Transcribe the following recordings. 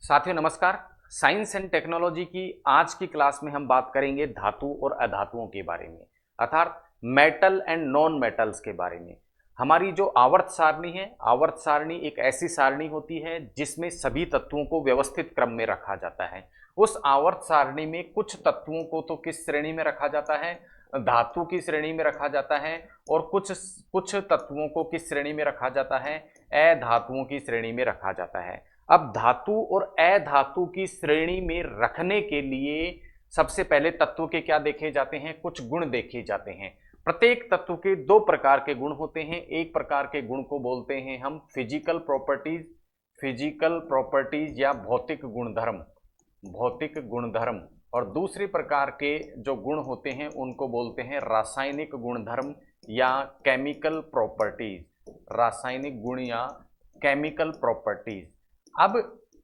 साथियों नमस्कार। Science and technology की आज की क्लास में हम बात करेंगे धातु और अधातुओं के बारे में, अर्थात मेटल एंड नॉन मेटल्स के बारे में। हमारी जो आवर्त सारणी है, आवर्त सारणी एक ऐसी सारणी होती है जिसमें सभी तत्वों को व्यवस्थित क्रम में रखा जाता है। उस आवर्त सारणी में कुछ तत्वों को तो किस श्रेणी में रखा जाता है, धातु की श्रेणी में रखा जाता है, और कुछ कुछ तत्वों को किस श्रेणी में रखा जाता है, अधातुओं की श्रेणी में रखा जाता है। अब धातु और अधातु की श्रेणी में रखने के लिए सबसे पहले तत्व के क्या देखे जाते हैं, कुछ गुण देखे जाते हैं। प्रत्येक तत्व के दो प्रकार के गुण होते हैं। एक प्रकार के गुण को बोलते हैं हम फिजिकल प्रॉपर्टीज, फिजिकल प्रॉपर्टीज या भौतिक गुणधर्म, भौतिक गुणधर्म। और दूसरे प्रकार के जो गुण होते हैं उनको बोलते हैं रासायनिक गुणधर्म या केमिकल प्रॉपर्टीज, रासायनिक गुण या केमिकल प्रॉपर्टीज। अब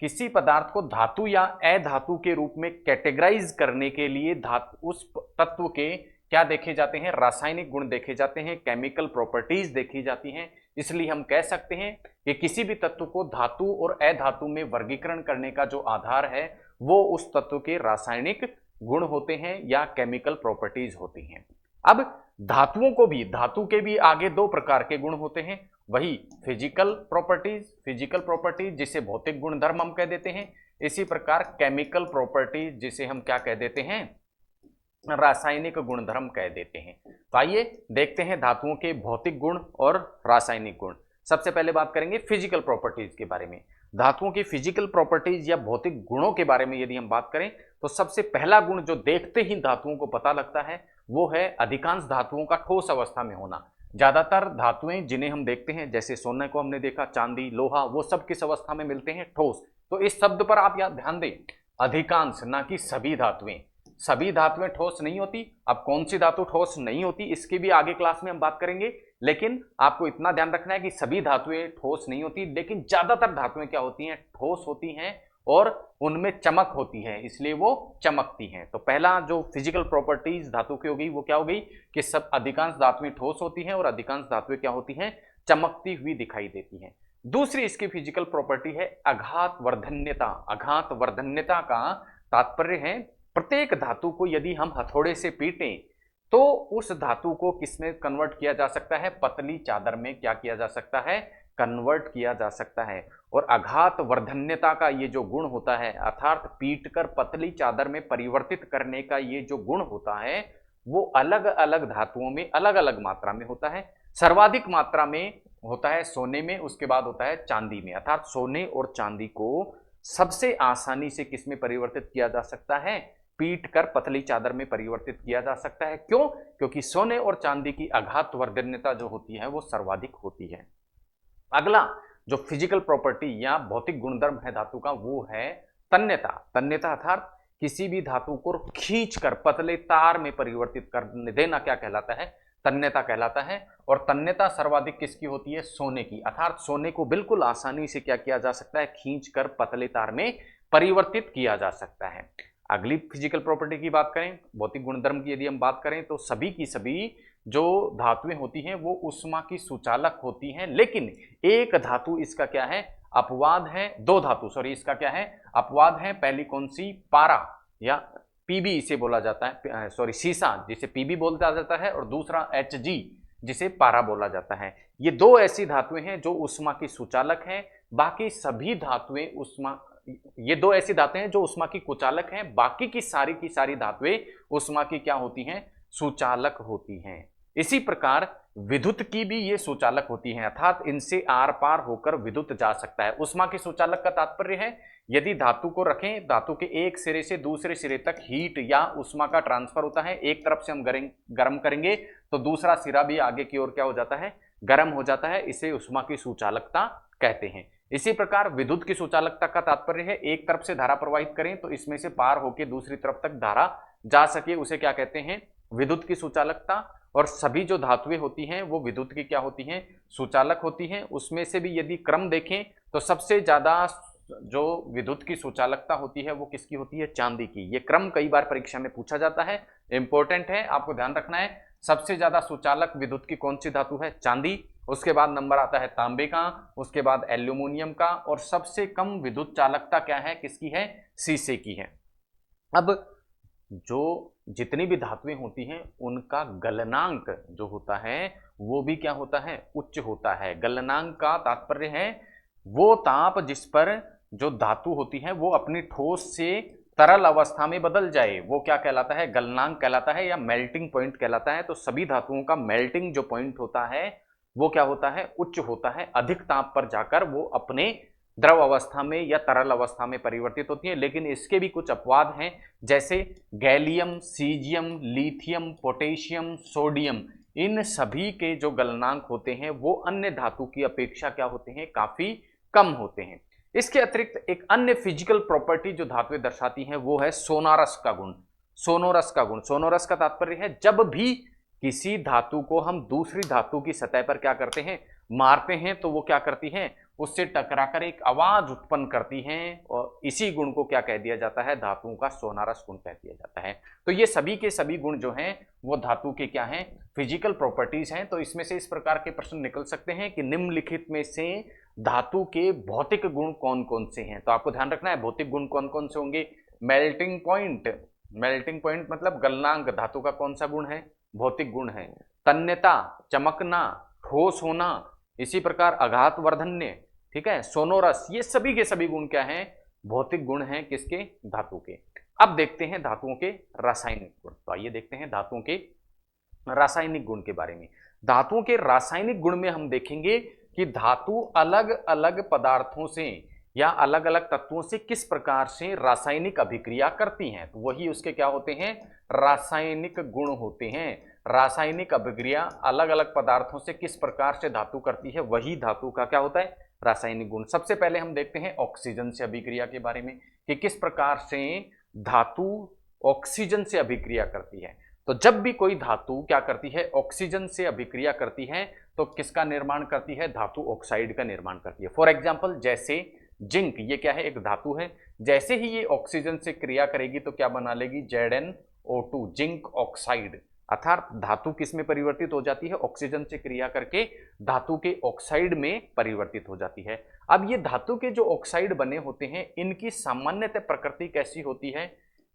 किसी पदार्थ को धातु या अधातु के रूप में कैटेगराइज करने के लिए धातु उस तत्व के क्या देखे जाते हैं, रासायनिक गुण देखे जाते हैं, केमिकल प्रॉपर्टीज देखी जाती हैं। इसलिए हम कह सकते हैं कि किसी भी तत्व को धातु और अधातु में वर्गीकरण करने का जो आधार है वो उस तत्व के रासायनिक गुण होते हैं या केमिकल प्रॉपर्टीज होती हैं। अब धातुओं को भी, धातु के भी आगे दो प्रकार के गुण होते हैं, वही फिजिकल प्रॉपर्टीज, फिजिकल प्रॉपर्टीज जिसे भौतिक गुणधर्म हम कह देते हैं, इसी प्रकार केमिकल प्रॉपर्टीज जिसे हम क्या कह देते हैं, रासायनिक गुणधर्म कह देते हैं। तो आइए देखते हैं धातुओं के भौतिक गुण और रासायनिक गुण। सबसे पहले बात करेंगे फिजिकल प्रॉपर्टीज के बारे में। धातुओं की फिजिकल प्रॉपर्टीज या भौतिक गुणों के बारे में यदि हम बात करें तो सबसे पहला गुण जो देखते ही धातुओं को पता लगता है वो है अधिकांश धातुओं का ठोस अवस्था में होना। ज्यादातर धातुएं जिन्हें हम देखते हैं, जैसे सोने को हमने देखा, चांदी, लोहा, वो सब किस अवस्था में मिलते हैं, ठोस। तो इस शब्द पर आप याद ध्यान दें, अधिकांश, ना कि सभी धातुएं। सभी धातुएं ठोस नहीं होती। अब कौन सी धातु ठोस नहीं होती इसकी भी आगे क्लास में हम बात करेंगे, लेकिन आपको इतना ध्यान रखना है कि सभी धातुएं ठोस नहीं होती, लेकिन ज्यादातर धातुएं क्या होती हैं, ठोस होती हैं और उनमें चमक होती है, इसलिए वो चमकती हैं। तो पहला जो फिजिकल प्रॉपर्टीज धातु की हो गई वो क्या हो गई कि सब अधिकांश धातुएं ठोस होती हैं और अधिकांश धातुएं क्या होती हैं, चमकती हुई दिखाई देती हैं। दूसरी इसकी फिजिकल प्रॉपर्टी है आघात वर्धन्यता। आघात वर्धन्यता का तात्पर्य है प्रत्येक धातु को यदि हम हथौड़े से पीटें तो उस धातु को किसमें कन्वर्ट किया जा सकता है, पतली चादर में क्या किया जा सकता है, कन्वर्ट किया जा सकता है। और आघात वर्धन्यता का ये जो गुण होता है, अर्थात पीटकर पतली चादर में परिवर्तित करने का ये जो गुण होता है वो अलग अलग धातुओं में अलग अलग मात्रा में होता है। सर्वाधिक मात्रा में होता है सोने में, उसके बाद होता है चांदी में। अर्थात सोने और चांदी को सबसे आसानी से किसमें परिवर्तित किया जा सकता है, पीट कर पतली चादर में परिवर्तित किया जा सकता है। क्यों? क्योंकि सोने और चांदी की आघात वर्धन्यता जो होती है वो सर्वाधिक होती है। अगला जो फिजिकल प्रॉपर्टी या भौतिक गुणधर्म है धातु का वो है तन्यता। तन्यता अर्थात किसी भी धातु को खींचकर पतले तार में परिवर्तित कर देना क्या कहलाता है, तन्यता कहलाता है। और तन्यता सर्वाधिक किसकी होती है, सोने की। अर्थात सोने को बिल्कुल आसानी से क्या किया जा सकता है, खींचकर पतले तार में परिवर्तित किया जा सकता है। अगली फिजिकल प्रॉपर्टी की बात करें, भौतिक गुणधर्म की यदि हम बात करें तो सभी की सभी जो धातुएं होती हैं वो ऊष्मा की सुचालक होती हैं, लेकिन एक धातु इसका क्या है, अपवाद है। दो धातु सॉरी इसका क्या है, अपवाद है। पहली कौन सी, पारा या पीबी इसे बोला जाता है, सॉरी सीसा जिसे पीबी बोला जाता है, और दूसरा एचजी जिसे पारा बोला जाता है। ये दो ऐसी धातुएं हैं जो ऊष्मा की सुचालक हैं। बाकी सभी धातुएं ऊष्मा, ये दो ऐसी धातुएं हैं जो ऊष्मा की कुचालक हैं, बाकी की सारी धातुएं ऊष्मा की क्या होती हैं, सुचालक होती हैं। इसी प्रकार विद्युत की भी ये सुचालक होती हैं, अर्थात इनसे आर पार होकर विद्युत जा सकता है। ऊष्मा की सुचालक का तात्पर्य है यदि धातु को रखें, धातु के एक सिरे से दूसरे सिरे तक हीट या ऊष्मा का ट्रांसफर होता है। एक तरफ से हम गर्म करेंगे तो दूसरा सिरा भी आगे की ओर क्या हो जाता है, गर्म हो जाता है। इसे ऊष्मा की सुचालकता कहते हैं। इसी प्रकार विद्युत की सुचालकता का तात्पर्य है एक तरफ से धारा प्रवाहित करें तो इसमें से पार होकर दूसरी तरफ तक धारा जा सके, उसे क्या कहते हैं, विद्युत की सुचालकता। और सभी जो धातुएं होती हैं वो विद्युत की क्या होती हैं, सुचालक होती हैं। उसमें से भी यदि क्रम देखें तो सबसे ज्यादा जो विद्युत की सुचालकता होती है वो किसकी होती है, चांदी की। ये क्रम कई बार परीक्षा में पूछा जाता है, इंपॉर्टेंट है, आपको ध्यान रखना है। सबसे ज्यादा सुचालक विद्युत की कौन सी धातु है, चांदी। उसके बाद नंबर आता है तांबे का, उसके बाद एल्यूमिनियम का, और सबसे कम विद्युत चालकता क्या है, किसकी है, शीशे की है। अब जो जितनी भी धातुएं होती हैं उनका गलनांक जो होता है वो भी क्या होता है, उच्च होता है। गलनांक का तात्पर्य है वो ताप जिस पर जो धातु होती है वो अपनी ठोस से तरल अवस्था में बदल जाए, वो क्या कहलाता है, गलनांक कहलाता है या मेल्टिंग पॉइंट कहलाता है। तो सभी धातुओं का मेल्टिंग जो पॉइंट होता है वो क्या होता है, उच्च होता है। अधिक ताप पर जाकर वो अपने द्रव अवस्था में या तरल अवस्था में परिवर्तित होती है। लेकिन इसके भी कुछ अपवाद हैं, जैसे gallium, caesium, lithium, potassium, sodium, इन सभी के जो गलनांक होते हैं वो अन्य धातु की अपेक्षा क्या होते हैं, काफी कम होते हैं। इसके अतिरिक्त एक अन्य फिजिकल प्रॉपर्टी जो धातुएं दर्शाती हैं वो है सोनारस का गुण। सोनोरस का गुण, सोनोरस का तात्पर्य है जब भी किसी धातु को हम दूसरी धातु की सतह पर क्या करते हैं, मारते हैं, तो वो क्या करती है, उससे टकराकर एक आवाज उत्पन्न करती हैं, और इसी गुण को क्या कह दिया जाता है, धातुओं का सोनारस गुण कह दिया जाता है। तो ये सभी के सभी गुण जो हैं वो धातु के क्या हैं, फिजिकल प्रॉपर्टीज हैं। तो इसमें से इस प्रकार के प्रश्न निकल सकते हैं कि निम्नलिखित में से धातु के भौतिक गुण कौन कौन से हैं। तो आपको ध्यान रखना है भौतिक गुण कौन कौन से होंगे। मेल्टिंग पॉइंट, मेल्टिंग पॉइंट मतलब गलनांक धातु का कौन सा गुण है, भौतिक गुण है। तन्यता, चमकना, ठोस होना, इसी प्रकार आघात वर्धन्य, ठीक है, सोनोरस, ये सभी के सभी गुण क्या हैं, भौतिक गुण हैं किसके, धातु के। अब देखते हैं धातुओं के रासायनिक गुण। तो आइए देखते हैं धातुओं के रासायनिक गुण के बारे में। धातुओं के रासायनिक गुण में हम देखेंगे कि धातु अलग अलग पदार्थों से या अलग अलग तत्वों से किस प्रकार से रासायनिक अभिक्रिया करती हैं। तो वही उसके क्या होते हैं, रासायनिक गुण होते हैं। रासायनिक अभिक्रिया अलग अलग पदार्थों से किस प्रकार से धातु करती है, वही धातु का क्या होता है, रासायनिक गुण। सबसे पहले हम देखते हैं ऑक्सीजन से अभिक्रिया के बारे में कि किस प्रकार से धातु ऑक्सीजन से अभिक्रिया करती है। तो जब भी कोई धातु क्या करती है, ऑक्सीजन से अभिक्रिया करती है, तो किसका निर्माण करती है, धातु ऑक्साइड का निर्माण करती है। फॉर एग्जाम्पल जैसे जिंक, ये क्या है, एक धातु है, जैसे ही ये ऑक्सीजन से क्रिया करेगी तो क्या बना लेगी, ZnO2, जिंक ऑक्साइड। अर्थात धातु किस में परिवर्तित हो जाती है, ऑक्सीजन से क्रिया करके धातु के ऑक्साइड में परिवर्तित हो जाती है। अब ये धातु के जो ऑक्साइड बने होते हैं इनकी सामान्यतः प्रकृति कैसी होती है,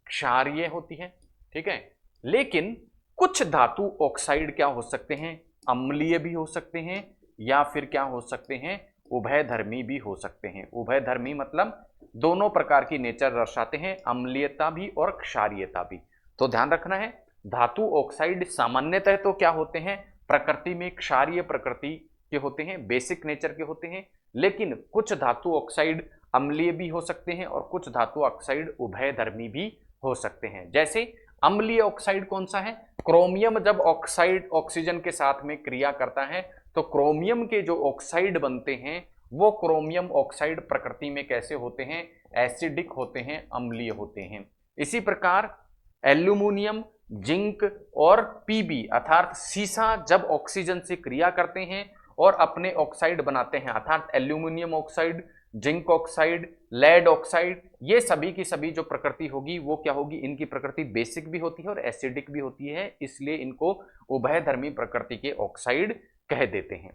क्षारीय होती है, ठीक है। लेकिन कुछ धातु ऑक्साइड क्या हो सकते हैं, अम्लीय भी हो सकते हैं, या फिर क्या हो सकते हैं, उभयधर्मी भी हो सकते हैं। उभयधर्मी मतलब दोनों प्रकार की नेचर दर्शाते हैं, अम्लीयता भी और क्षारीयता भी। तो ध्यान रखना है धातु ऑक्साइड सामान्यतः तो क्या होते हैं, प्रकृति में क्षारीय प्रकृति के होते हैं, बेसिक नेचर के होते हैं। लेकिन कुछ धातु ऑक्साइड अम्लीय भी हो सकते हैं और कुछ धातु ऑक्साइड उभयधर्मी भी हो सकते हैं। जैसे अम्लीय ऑक्साइड कौन सा है, क्रोमियम। जब ऑक्साइड ऑक्सीजन के साथ में क्रिया करता है तो क्रोमियम के जो ऑक्साइड बनते हैं वो क्रोमियम ऑक्साइड प्रकृति में कैसे होते हैं, एसिडिक होते हैं, अम्लीय होते हैं। इसी प्रकार एल्यूमिनियम, जिंक और पीबी अर्थात सीसा जब ऑक्सीजन से क्रिया करते हैं और अपने ऑक्साइड बनाते हैं, अर्थात aluminium oxide, zinc oxide, lead oxide, ये सभी की सभी जो प्रकृति होगी वो क्या होगी, इनकी प्रकृति बेसिक भी होती है और एसिडिक भी होती है, इसलिए इनको उभयधर्मी प्रकृति के ऑक्साइड कह देते हैं।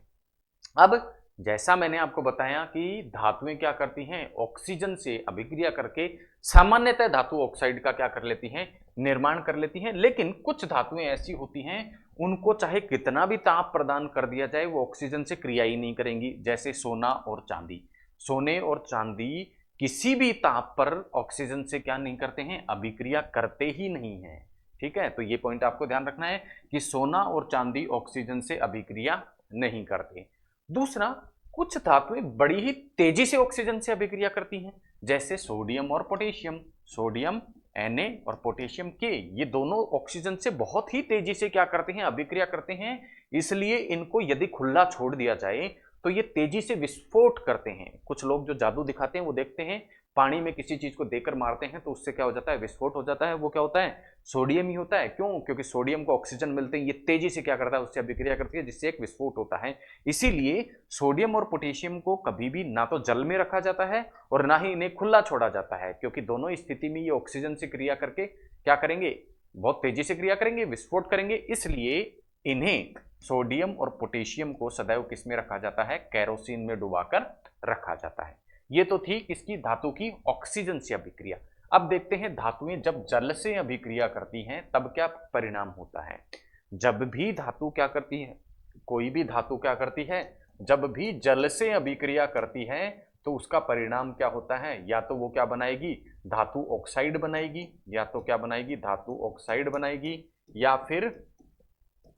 अब जैसा मैंने आपको बताया कि धातुएं क्या करती हैं, ऑक्सीजन से अभिक्रिया करके सामान्यतः धातु ऑक्साइड का क्या कर लेती हैं, निर्माण कर लेती हैं। लेकिन कुछ धातुएं ऐसी होती हैं उनको चाहे कितना भी ताप प्रदान कर दिया जाए वो ऑक्सीजन से क्रिया ही नहीं करेंगी। जैसे सोना और चांदी, सोने और चांदी किसी भी ताप पर ऑक्सीजन से क्या नहीं करते हैं, अभिक्रिया करते ही नहीं है, ठीक है। तो ये पॉइंट आपको ध्यान रखना है कि सोना और चांदी ऑक्सीजन से अभिक्रिया नहीं करते। दूसरा, कुछ धातुएं बड़ी ही तेजी से ऑक्सीजन से अभिक्रिया करती हैं, जैसे सोडियम और पोटेशियम। सोडियम Na और पोटेशियम के, ये दोनों ऑक्सीजन से बहुत ही तेजी से क्या करते हैं, अभिक्रिया करते हैं। इसलिए इनको यदि खुला छोड़ दिया जाए तो ये तेजी से विस्फोट करते हैं। कुछ लोग जो जादू दिखाते हैं वो देखते हैं पानी में किसी चीज को देकर मारते हैं तो उससे क्या हो जाता है, विस्फोट हो जाता है। वो क्या होता है, सोडियम ही होता है। क्यों, क्योंकि सोडियम को ऑक्सीजन मिलते हैं, ये तेजी से क्या करता है, उससे अभिक्रिया करती है जिससे एक विस्फोट होता है। इसीलिए सोडियम और पोटेशियम को कभी भी ना तो जल में रखा जाता है और ना ही इन्हें खुला छोड़ा जाता है, क्योंकि दोनों स्थिति में ये ऑक्सीजन से क्रिया करके क्या करेंगे, बहुत तेजी से क्रिया करेंगे, विस्फोट करेंगे। इसलिए इन्हें सोडियम और पोटेशियम को सदैव किस में रखा जाता है, केरोसिन में डुबाकर रखा जाता है। ये तो थी किसकी, धातु की ऑक्सीजन से अभिक्रिया। अब देखते हैं धातुएं जब जल से अभिक्रिया करती हैं तब क्या परिणाम होता है। जब भी धातु क्या करती है, कोई भी धातु क्या करती है, जब भी जल से अभिक्रिया करती है तो उसका परिणाम क्या होता है, या तो वो क्या बनाएगी, धातु ऑक्साइड बनाएगी, या तो क्या बनाएगी, धातु ऑक्साइड बनाएगी, या फिर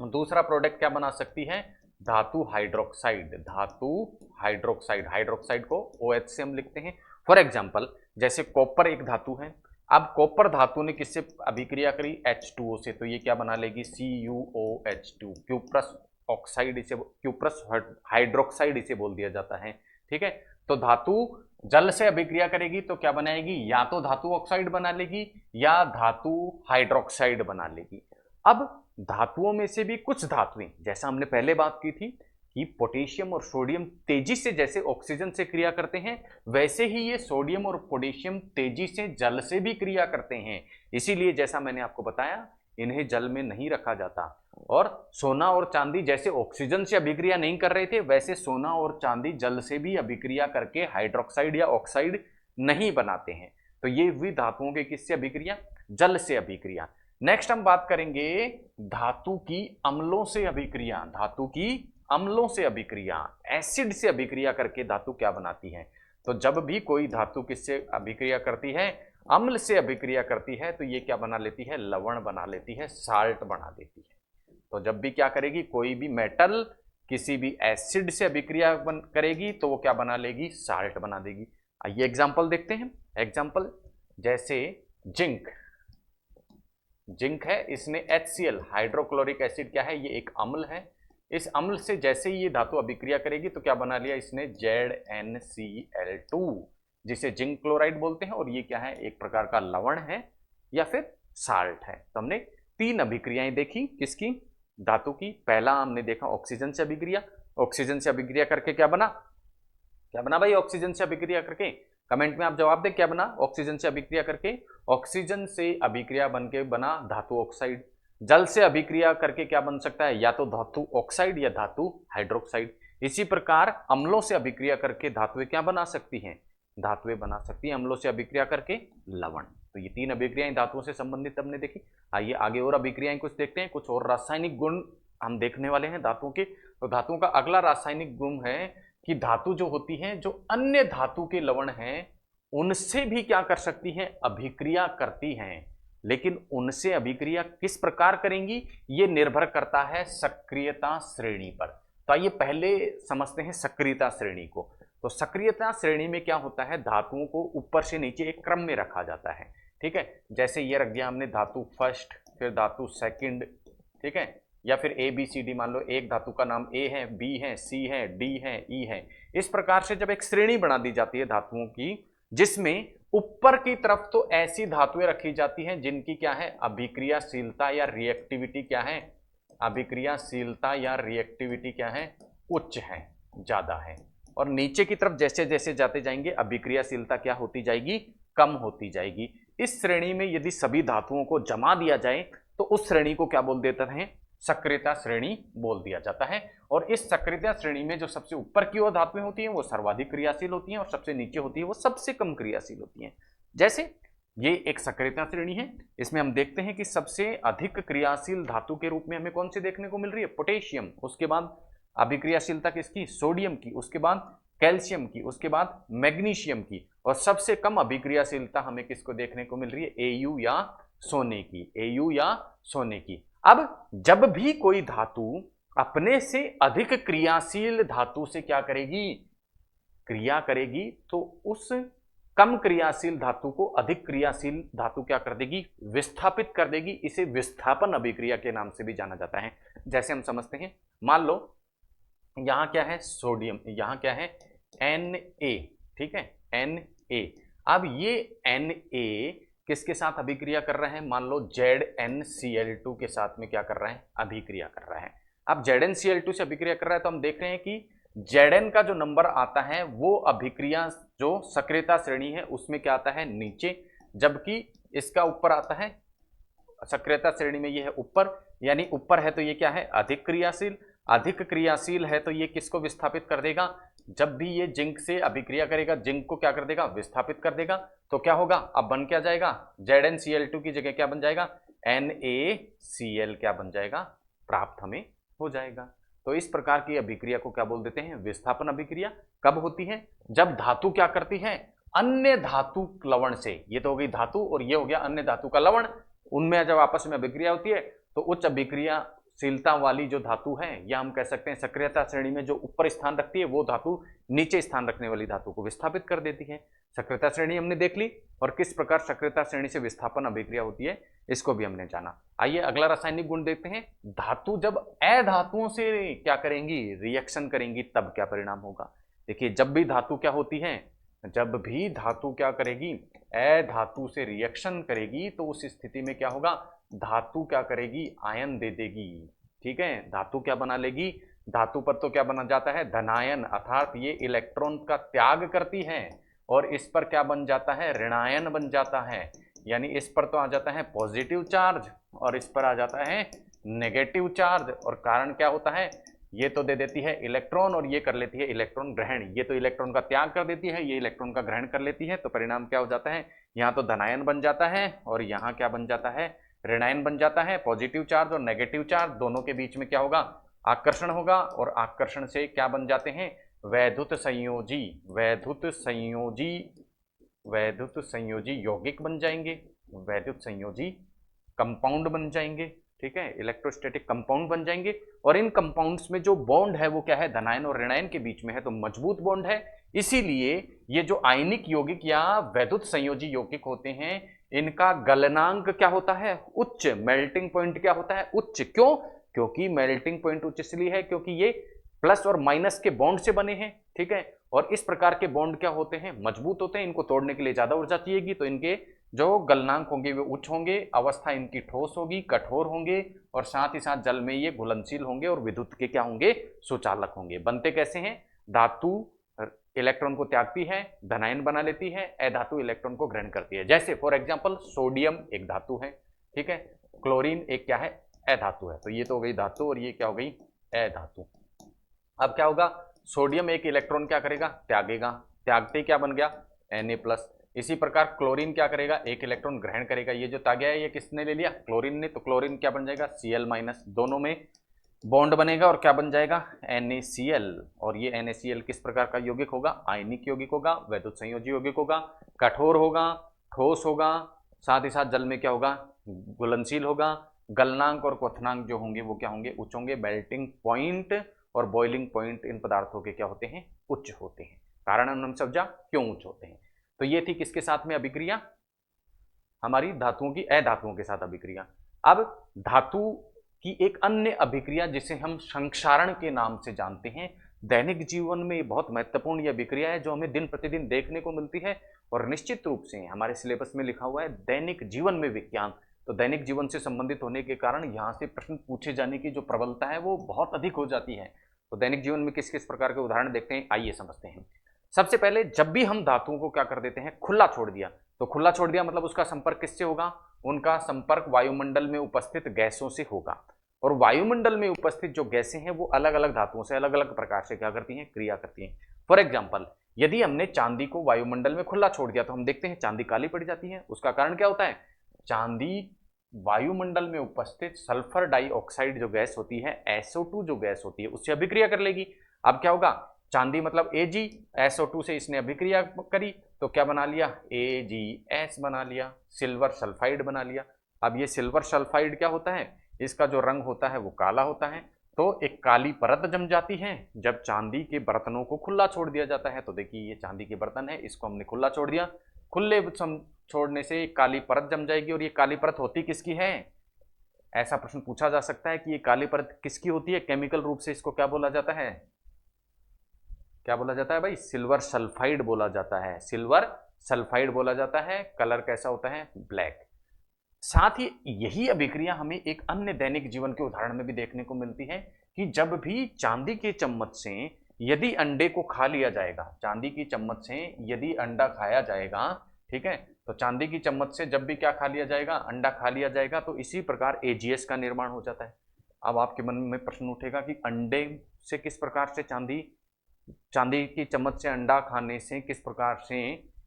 दूसरा प्रोडक्ट क्या बना सकती है, धातु हाइड्रोक्साइड। धातु हाइड्रोक्साइड, हाइड्रोक्साइड को OH से हम लिखते हैं। फॉर एग्जांपल जैसे कॉपर एक धातु है, अब कॉपर धातु ने किससे अभिक्रिया करी, H2O से, तो ये क्या बना लेगी, CuOH2, क्यूप्रस ऑक्साइड इसे, क्यूप्रस हाइड्रोक्साइड इसे बोल दिया जाता है। ठीक है, तो धातु जल से अभिक्रिया करेगी तो क्या बनाएगी, या तो धातु ऑक्साइड बना लेगी या धातु हाइड्रोक्साइड बना लेगी। अब धातुओं में से भी कुछ धातुएं, जैसा हमने पहले बात की थी कि पोटेशियम और सोडियम तेजी से जैसे ऑक्सीजन से क्रिया करते हैं, वैसे ही ये सोडियम और पोटेशियम तेजी से जल से भी क्रिया करते हैं। इसीलिए जैसा मैंने आपको बताया इन्हें जल में नहीं रखा जाता। और सोना और चांदी जैसे ऑक्सीजन से अभिक्रिया नहीं कर रहे थे, वैसे सोना और चांदी जल से भी अभिक्रिया करके हाइड्रोक्साइड या ऑक्साइड नहीं बनाते हैं। तो ये हुई धातुओं के किससे अभिक्रिया, जल से अभिक्रिया। नेक्स्ट हम बात करेंगे धातु की अम्लों से अभिक्रिया। धातु की अम्लों से अभिक्रिया, एसिड से अभिक्रिया करके धातु क्या बनाती है। तो जब भी कोई धातु किससे अभिक्रिया करती है, अम्ल से अभिक्रिया करती है, तो ये क्या बना लेती है, लवण बना लेती है, साल्ट बना देती है। तो जब भी क्या करेगी, कोई भी मेटल किसी भी एसिड से अभिक्रिया करेगी तो वो क्या बना लेगी, साल्ट बना देगी। आइए एग्जांपल देखते हैं। एग्जांपल जैसे जिंक, जिंक है, इसने HCl हाइड्रोक्लोरिक एसिड क्या है, ये एक अम्ल है। इस अम्ल से जैसे ही ये धातु अभिक्रिया करेगी तो क्या बना लिया इसने, ZnCl2, जिसे जिंक क्लोराइड बोलते हैं, और ये क्या है, एक प्रकार का लवण है या फिर साल्ट है। तो हमने 3 अभिक्रियाएं देखी किसकी, धातु की। पहला हमने देखा ऑक्सीजन से अभिक्रिया, ऑक्सीजन से अभिक्रिया करके क्या बना, क्या बना भाई, ऑक्सीजन से अभिक्रिया करके, कमेंट में आप जवाब दें क्या बना, ऑक्सीजन से अभिक्रिया करके, ऑक्सीजन से अभिक्रिया बन के बना धातु ऑक्साइड। जल से अभिक्रिया करके क्या बन सकता है, या तो धातु ऑक्साइड या धातु हाइड्रोक्साइड। इसी प्रकार अम्लों से अभिक्रिया करके धातुएं क्या बना सकती हैं, धातुएं बना सकती हैं अम्लों से अभिक्रिया करके लवण। तो ये 3 अभिक्रियाएं धातुओं से संबंधित हमने देखी। आइए आगे और अभिक्रियाएं कुछ देखते हैं, कुछ और रासायनिक गुण हम देखने वाले हैं धातुओं के। तो धातुओं का अगला रासायनिक गुण है कि धातु जो होती है, जो अन्य धातु के लवण हैं उनसे भी क्या कर सकती हैं, अभिक्रिया करती हैं। लेकिन उनसे अभिक्रिया किस प्रकार करेंगी, ये निर्भर करता है सक्रियता श्रेणी पर। तो आइए पहले समझते हैं सक्रियता श्रेणी को। तो सक्रियता श्रेणी में क्या होता है, धातुओं को ऊपर से नीचे एक क्रम में रखा जाता है। ठीक है, जैसे ये रख दिया हमने धातु फर्स्ट, फिर धातु सेकंड, ठीक है, या फिर ABCD, मान लो एक धातु का नाम A है, B है, C है, D है, E है। इस प्रकार से जब एक श्रेणी बना दी जाती है धातुओं की, जिसमें ऊपर की तरफ तो ऐसी धातुएं रखी जाती हैं जिनकी क्या है, अभिक्रियाशीलता या रिएक्टिविटी क्या है, अभिक्रियाशीलता या रिएक्टिविटी क्या है, उच्च है, ज्यादा है। और नीचे की तरफ जैसे जैसे जाते जाएंगे अभिक्रियाशीलता क्या होती जाएगी, कम होती जाएगी। इस श्रेणी में यदि सभी धातुओं को जमा दिया जाए तो उस श्रेणी को क्या बोल देते हैं, सक्रियता श्रेणी बोल दिया जाता है। और इस सक्रियता श्रेणी में जो सबसे ऊपर की ओर धातुएं होती हैं वो सर्वाधिक क्रियाशील होती हैं, और सबसे नीचे होती है वो सबसे कम क्रियाशील होती हैं। जैसे ये एक सक्रियता श्रेणी है, इसमें हम देखते हैं कि सबसे अधिक क्रियाशील धातु के रूप में हमें कौन सी देखने को मिल रही है, पोटेशियम। उसके बाद अभिक्रियाशीलता किसकी, सोडियम की। उसके बाद कैल्शियम की। उसके बाद मैग्नीशियम की। और सबसे कम अभिक्रियाशीलता हमें किसको देखने को मिल रही है, Au या सोने की, Au या सोने की। अब जब भी कोई धातु अपने से अधिक क्रियाशील धातु से क्या करेगी, क्रिया करेगी, तो उस कम क्रियाशील धातु को अधिक क्रियाशील धातु क्या कर देगी, विस्थापित कर देगी। इसे विस्थापन अभिक्रिया के नाम से भी जाना जाता है। जैसे हम समझते हैं, मान लो यहां क्या है, सोडियम, यहां क्या है, Na, ठीक है, Na। अब ये Na किसके साथ अभिक्रिया कर रहे हैं, मान लो ZnCl2 के साथ में क्या कर रहे हैं, अभिक्रिया कर रहा है। अब ZnCl2 से अभिक्रिया कर रहा है तो हम देख रहे हैं कि Zn का जो नंबर आता है वो अभिक्रिया जो सक्रियता श्रेणी है उसमें क्या आता है, नीचे, जबकि इसका ऊपर आता है, सक्रियता श्रेणी में ये है ऊपर, यानी ऊपर है तो ये क्या है, अधिक क्रियाशील। अधिक क्रियाशील है तो ये किसको विस्थापित कर देगा, जब भी ये जिंक से अभिक्रिया करेगा जिंक को क्या कर देगा, विस्थापित कर देगा। तो क्या होगा, अब बन क्या जाएगा, ZnCl2 की जगह क्या बन जाएगा, NaCl क्या बन जाएगा, प्राप्त हमें हो जाएगा। तो इस प्रकार की अभिक्रिया को क्या बोल देते हैं, विस्थापन अभिक्रिया। कब होती है, जब धातु क्या करती है, अन्य धातु लवण से, ये तो हो गई धातु और ये हो गया अन्य धातु का लवण, उनमें जब आपस में अभिक्रिया होती है तो उच्च अभिक्रियाशीलता वाली जो धातु है, या हम कह सकते हैं सक्रियता श्रेणी में जो ऊपर स्थान रखती है वो धातु नीचे स्थान रखने वाली धातु को विस्थापित कर देती है। सक्रियता श्रेणी हमने देख ली, और किस प्रकार सक्रियता श्रेणी से विस्थापन अभिक्रिया होती है इसको भी हमने जाना। आइए अगला रासायनिक गुण देखते हैं। धातु जब अधातुओं से क्या करेंगी, रिएक्शन करेंगी, तब क्या परिणाम होगा। देखिए जब भी धातु क्या होती है, जब भी धातु क्या करेगी, अधातु से रिएक्शन करेगी, तो उस स्थिति में क्या होगा, धातु क्या करेगी, आयन दे देगी। ठीक है, धातु क्या बना लेगी, धातु पर तो क्या बना जाता है, धनायन, अर्थात ये इलेक्ट्रॉन का त्याग करती है, और इस पर क्या बन जाता है, ऋणायन बन जाता है। यानी इस पर तो आ जाता है पॉजिटिव चार्ज और इस पर आ जाता है नेगेटिव चार्ज। और कारण क्या होता है, ये तो दे देती है इलेक्ट्रॉन और ये कर लेती है इलेक्ट्रॉन ग्रहण। ये तो इलेक्ट्रॉन का त्याग कर देती है, ये इलेक्ट्रॉन का ग्रहण कर लेती है। तो परिणाम क्या हो जाता है, यहाँ तो धनायन बन जाता है और यहाँ क्या बन जाता है, ऋणायन बन जाता है। पॉजिटिव चार्ज और नेगेटिव चार्ज दोनों के बीच में क्या होगा, आकर्षण होगा, और आकर्षण से क्या बन जाते हैं, वैद्युत संयोजी, वैद्युत संयोजी यौगिक बन जाएंगे, वैद्युत संयोजी कंपाउंड बन जाएंगे। ठीक है, इलेक्ट्रोस्टैटिक कंपाउंड बन जाएंगे। और इन कंपाउंड्स में जो बॉन्ड है वो क्या है, धनायन और ऋणायन के बीच में है, तो मजबूत बॉन्ड है। इसीलिए ये जो आयनिक यौगिक या वैद्युत संयोजी यौगिक होते हैं, इनका गलनांक क्या होता है, उच्च। मेल्टिंग पॉइंट क्या होता है, उच्च। क्यों, क्योंकि मेल्टिंग पॉइंट उच्च इसलिए है क्योंकि ये प्लस और माइनस के बॉन्ड से बने हैं। ठीक है, और इस प्रकार के बॉन्ड क्या होते हैं, मजबूत होते हैं। इनको तोड़ने के लिए ज्यादा ऊर्जा चाहिएगी, तो इनके जो गलनांक होंगे वे उच्च होंगे, अवस्था इनकी ठोस होगी, कठोर होंगे, और साथ ही साथ जल में ये घुलनशील होंगे और विद्युत के क्या होंगे, सुचालक होंगे। बनते कैसे हैं, धातु इलेक्ट्रॉन को त्यागती है, धनायन बना लेती है, अधातु इलेक्ट्रॉन को ग्रहण करती है। जैसे फॉर एग्जांपल सोडियम एक धातु है, ठीक है, क्लोरीन एक क्या है, अधातु है। तो ये तो हो गई धातु और ये क्या हो गई, अधातु। अब क्या होगा, सोडियम एक इलेक्ट्रॉन क्या करेगा, त्यागेगा, त्यागते क्या बन गया, Na+। इसी प्रकार क्लोरीन क्या करेगा, एक इलेक्ट्रॉन ग्रहण करेगा। ये जो त्यागा है ये किसने ले लिया, क्लोरीन ने, तो क्लोरीन क्या बन जाएगा, Cl-। दोनों में बॉन्ड बनेगा और क्या बन जाएगा, NaCl। और ये NaCl किस प्रकार का यौगिक होगा, आयनिक यौगिक होगा, वैद्युत संयोजी यौगिक होगा, कठोर होगा, ठोस होगा, साथ ही साथ जल में क्या होगा, घुलनशील होगा। गलनांक और क्वथनांक जो होंगे वो क्या होंगे, उच्च होंगे। मेल्टिंग पॉइंट और बॉइलिंग पॉइंट इन पदार्थों के क्या होते हैं, उच्च होते हैं। कारण हमने समझा क्यों उच्च होते हैं। तो ये थी किसके साथ में अभिक्रिया, हमारी धातुओं की अधातुओं के साथ अभिक्रिया। अब धातु की एक अन्य अभिक्रिया जिसे हम संक्षारण के नाम से जानते हैं, दैनिक जीवन में बहुत महत्वपूर्ण यह अभिक्रिया है जो हमें दिन प्रतिदिन देखने को मिलती है, और निश्चित रूप से हमारे सिलेबस में लिखा हुआ है दैनिक जीवन में विज्ञान। तो दैनिक जीवन से संबंधित होने के कारण यहाँ से प्रश्न पूछे जाने की जो प्रबलता है वो बहुत अधिक हो जाती है। तो दैनिक जीवन में किस किस प्रकार के उदाहरण देखते हैं, आइए समझते हैं। सबसे पहले जब भी हम धातुओं को क्या कर देते हैं, खुला छोड़ दिया, तो खुला छोड़ दिया मतलब उसका संपर्क किससे होगा, उनका संपर्क वायुमंडल में उपस्थित गैसों से होगा। और वायुमंडल में उपस्थित जो गैसें हैं वो अलग अलग धातुओं से अलग अलग प्रकार से क्या करती हैं, क्रिया करती हैं। फॉर एग्जाम्पल यदि हमने चांदी को वायुमंडल में खुला छोड़ दिया तो हम देखते हैं चांदी काली पड़ जाती है। उसका कारण क्या होता है, चांदी वायुमंडल में उपस्थित सल्फर डाइऑक्साइड जो गैस होती है, SO2 जो गैस होती है, उससे अभिक्रिया कर लेगी। अब क्या होगा, चांदी मतलब Ag, SO2 से इसने अभिक्रिया करी तो क्या बना लिया, AgS बना लिया, सिल्वर सल्फाइड बना लिया। अब ये सिल्वर सल्फाइड क्या होता है, इसका जो रंग होता है वो काला होता है, तो एक काली परत जम जाती है जब चांदी के बर्तनों को खुला छोड़ दिया जाता है। तो देखिए ये चांदी के बर्तन है, इसको हमने खुला छोड़ दिया, खुले छोड़ने से काली परत जम जाएगी। और ये काली परत होती किसकी है, ऐसा प्रश्न पूछा जा सकता है कि ये काली परत किसकी होती है, केमिकल रूप से इसको क्या बोला जाता है, क्या बोला जाता है भाई, सिल्वर सल्फाइड बोला जाता है, सिल्वर सल्फाइड बोला जाता है। कलर कैसा होता है, ब्लैक। साथ ही यही अभिक्रिया हमें एक अन्य दैनिक जीवन के उदाहरण में भी देखने को मिलती है कि जब भी चांदी के चम्मच से यदि अंडे को खा लिया जाएगा, चांदी की चम्मच से यदि अंडा खाया जाएगा, ठीक है, तो चांदी की चम्मच से जब भी क्या खा लिया जाएगा, अंडा खा लिया जाएगा, तो इसी प्रकार AgS का निर्माण हो जाता है। अब आपके मन में प्रश्न उठेगा कि अंडे से किस प्रकार से चांदी की चम्मच से अंडा खाने से किस प्रकार से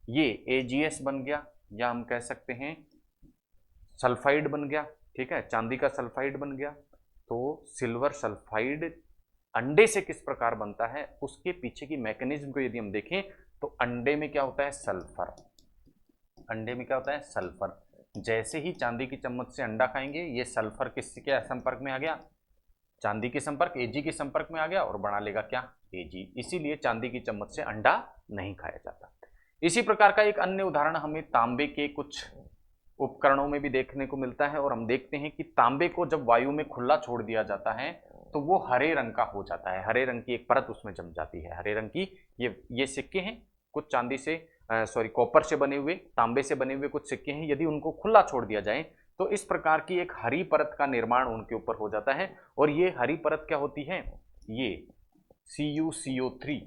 ये एजीएस बन गया, या हम कह सकते हैं सल्फाइड बन गया। ठीक है, चांदी का सल्फाइड बन गया। तो सिल्वर सल्फाइड अंडे से किस प्रकार बनता है, उसके पीछे की मैकेनिज्म को यदि हम देखें तो अंडे में क्या होता है, सल्फर। अंडे में क्या होता है, सल्फर। जैसे ही चांदी की चम्मच से अंडा खाएंगे, ये सल्फर किसके संपर्क में आ गया, चांदी के संपर्क, एजी के संपर्क में आ गया और बना लेगा क्या, एजी। इसीलिए चांदी की चम्मच से अंडा नहीं खाया जाता। इसी प्रकार का एक अन्य उदाहरण हमें तांबे के कुछ उपकरणों में भी देखने को मिलता है, और हम देखते हैं कि तांबे को जब वायु में खुला छोड़ दिया जाता है तो वो हरे रंग का हो जाता है, हरे रंग की एक परत उसमें जम जाती है, हरे रंग की। ये सिक्के हैं कुछ चांदी से कॉपर से बने हुए, तांबे से बने हुए कुछ सिक्के हैं, यदि उनको खुला छोड़ दिया जाए तो इस प्रकार की एक हरी परत का निर्माण उनके ऊपर हो जाता है। और ये हरी परत क्या होती है, ये CuCO3